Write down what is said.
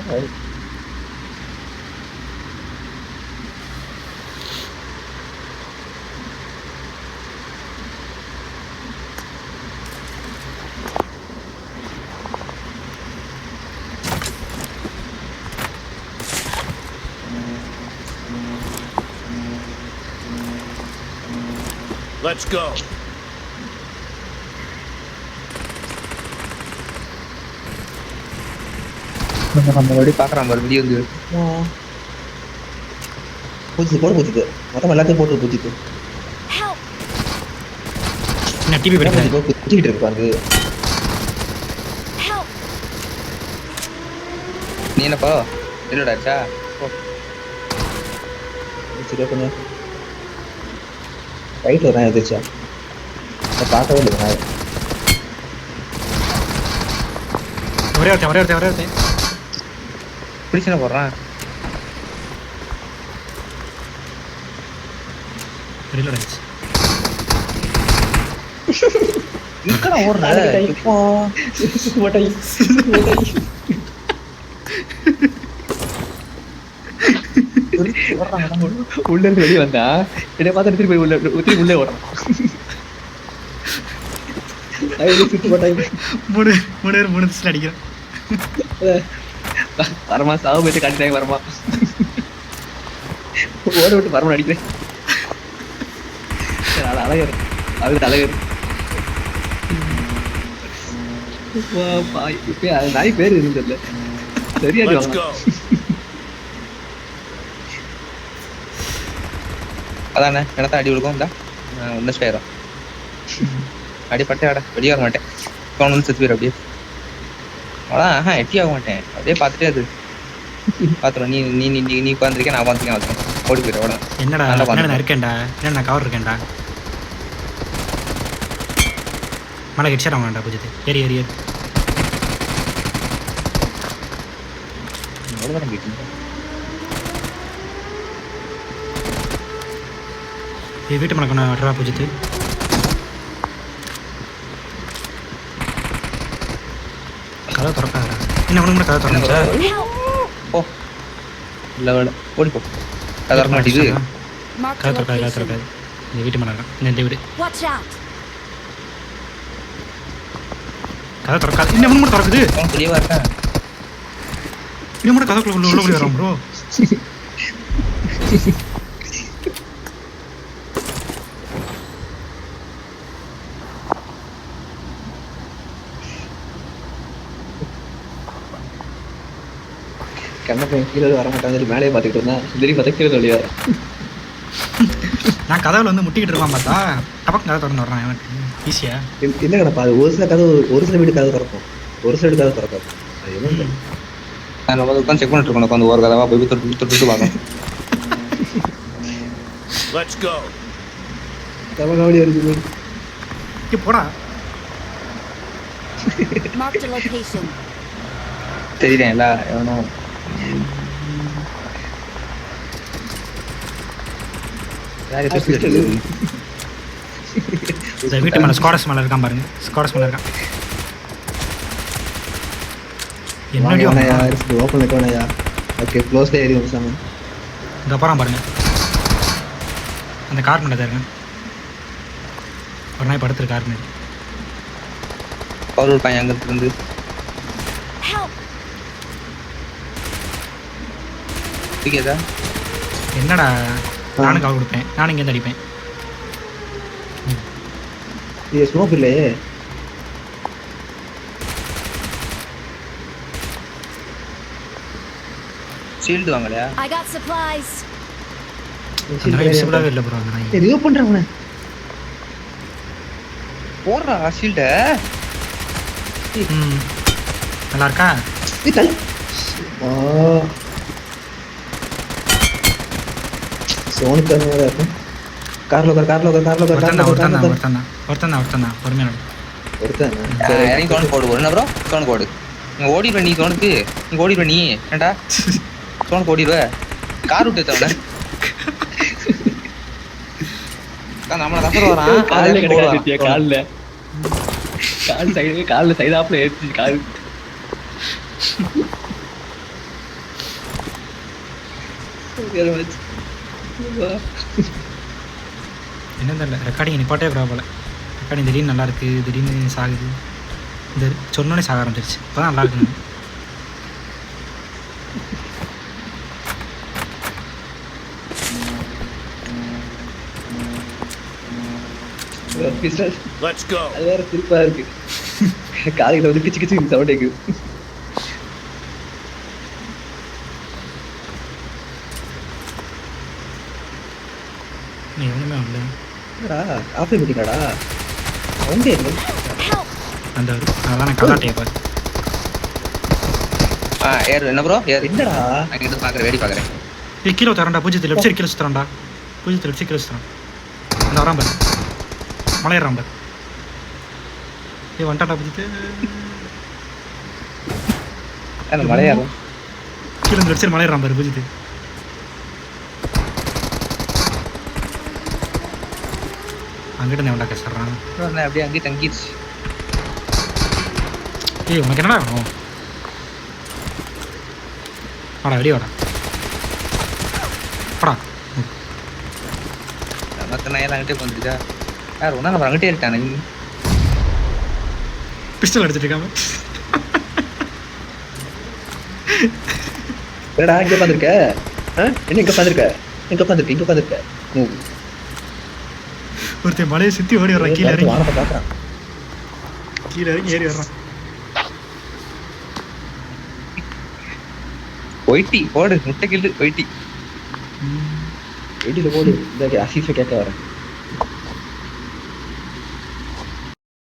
Let's go. மறுபடியும் பாக்குறான் பாரு வீடியோ வந்து பூச்சிட்டு போட பூச்சிட்டு மொத்தம் எல்லாத்தையும் போட்டு பூச்சிட்டு என்ன டிவி படிக்கிறேன் பூச்சிக்கிட்டு இருப்பாங்க. நீ என்னப்பா என்னடாச்சா சரியா கொஞ்சம் ரைட்ல தான் எதிர்ச்சா பார்க்கவே இல்லை நான் ஒரே ஒருத்தன் பிடிச்சுன போடுறான் ரீலோட் ஆயிடுச்சு. இருக்கடா ஓடுற இப்போ உள்ள இருந்து வெளியே வந்தா என்னை பார்த்து திருப்பி உள்ளே ஓடுறான். மூணு நிமிஷம் அடிக்கிறேன். வரமா சாவு போயிட்டு காட்டிட்டாங்க வரமா ஓட விட்டு வரமா அடிக்கிறேன். அழகர் அது அழகர் நாய் பேர் இருந்ததுல சரியா அதானே எனத்தான் அடி விழுக்கும் இந்தா ஒன்றும் ஸ்பேரும் அடிப்பட்டே வெளியே வர மாட்டேன். தோணுன்னு செத்து போயிரு அப்படியே அதான் எட்டி ஆக மாட்டேன் அப்படியே பார்த்துட்டே அது பார்த்துருவோம். நீ நீ நீ நீ உட்காந்துருக்கேன் நான் உட்காந்துருக்கேன் ஓடி போயிரு அவ்வளோ. என்னடா நான் இருக்கேன்டா நான் கவர் இருக்கேன்டா. மழை ஹெட்ஷாட் ஆகண்டா பூஜ்ஜித்து ஏறி ஏறி ஏறி அவ்வளோதான் கேட்டீங்க. வீட்டு மணக்கு நான் வட்டுறா பூஜ்ஜித்து கதை திறக்காதா என்ன உனக்கு கூட கதை திறந்துச்சா? ஓ இல்லை ஓடி போ கதை திறக்க மாட்டேங்குது. கதை திறக்காது இந்த வீட்டு மணக்கம் இந்த வீடு கதை திறக்காது. இன்னும் மூணு திறக்குது தெளிவாக இருக்கேன். இன்னும் கூட கதைக்குள்ள உள்ள போய் வரோம் ப்ரோ. கண்ணப்பன் கீழே வர மாட்டாங்க மேலேயே பார்த்துக்கிட்டு இருந்தா திடீர்னு பார்த்தா கீழே சொல்லியா நான் கதவுல வந்து முட்டிக்கிட்டு இருப்பான் பார்த்தா டபக்கு கதை திறந்து வர்றான் எனக்கு ஈஸியா. என்ன கிடப்பா அது ஒரு சில கதவு ஒரு சில வீடு கதவு திறக்கும் ஒரு சில வீடு கதவு திறக்காது. அது என்ன நான் நம்ம உட்காந்து செக் பண்ணிட்டு இருக்கணும் உட்காந்து ஒரு கதவா போய் தொட்டு தொட்டு பார்க்கணும். Let's go. கவலை இருக்குது இங்கே போடா தெரியுறேன் இல்லை எவனும் இந்த வீட்டு மேலே ஸ்காடஸ் மேலே இருக்கான் பாருங்க. ஸ்காடஸ் மேலே இருக்கான். என்னடி ஓப்பன் வைக்கணையா ஓகே க்ளோஸ்ல ஏறி வச்சாங்க. இங்கே போகிறான் பாருங்க அந்த கார் மேலே தான் இருக்கேன். ஒரு நாய் படுத்துரு கார் மேலே பவர் பையன் அங்கே இருந்து கேதா என்னடா நானும் கால் கொடுப்பேன் நானும் இங்கேருந்து அடிப்பேன். இது ஸ்மோக் இல்லையே ஷீல்டு வாங்கலையா? விசிபிளாகவே இல்லை ப்ரோ அந்த நாய். ரிமூவ் பண்ணுறவன போடுறா ஷீல்ட. நல்லா இருக்கா? சோனுக்கு இருக்கும் கார்ல ஒருத்தன் பொறுமையா இறங்கி தோணு போடு ஒரு நபரோ தோணு போடு. நீ ஓடிடுவ நீ தோணுக்கு நீ ஓடிடுவ நீ ஏண்டா தோணுக்கு ஓடிடுவ கார் விட்டு தவண நம்மள தப்பர் வரான் கால் சைடாப்ல ஏறிச்சு கால் என்ன தெரியல ரெக்கார்டிங் நிப்பாட்டே போல. ரெக்கார்டிங் திடீர்னு நல்லா இருக்கு, திடீர்னு சாகுது. இந்த சொன்னோடனே சாக ஆரம்பிச்சிருச்சு. இப்போ தான் நல்லா இருக்குங்க. Let's go. அது வேற திருப்பா இருக்கு. காலையில வந்து கிச்சு கிச்சு சவுண்ட் கேக்குது. நீ ஒன்றுமே வரல. என்னடா ஆஃபே பண்ணிக்கடா. சவுண்டே இல்லை. அந்த அதான் கலாட்டையை பாரு. ஏர் என்ன ப்ரோ ஏர் என்னடா நான் இங்கிட்டு பார்க்குறேன், வேடி பார்க்குறேன். கீழே தரண்டா, பூஜ்ஜியத்தில் லெஃப்ட் சைடு கீழே சுற்றுறான்டா. பூஜ்ஜியத்தில் லெஃப்ட் சைடு கீழே சுற்றுறான். அந்த வரான் பாரு, மலையறான் பாரு. வந்துட்டாடா பூஜ்ஜித்து. அந்த மலையாளம் கீழே இந்த லெஃப்ட் சைடு மலையறான் பாரு பூஜ்ஜித்து. அங்கிட்ட இருந்து எவன்டா கஷ்டறான். அப்படியே அங்கேயே தங்கிடுச்சு. ஏய் உனக்கு என்னடா வேணும்? வாடா வெளியே வாடா. வாடா. மற்ற நான் எல்லாம் அங்கிட்டே வந்துருக்கா. யார் ஒன்றா நம்ம அங்கிட்டே இருக்கானே. பிஸ்டல் அடிச்சிட்டு இருக்காம. என்னடா இங்க உட்காந்துருக்க? என்ன இங்க உட்காந்துருக்க? இங்க உட்காந்துருக்க. ஒருத்தன் மலையை சுற்றி ஓடி வர்றான். கீழே இறங்கி வானத்தை பாக்குறான். கீழே இறங்கி ஏறி வர்றான். ஒயிட்டி போடு, முட்டை கில்லு ஒயிட்டி. வீட்டில் போடு. இந்த அசீஃபை கேட்க வரேன்.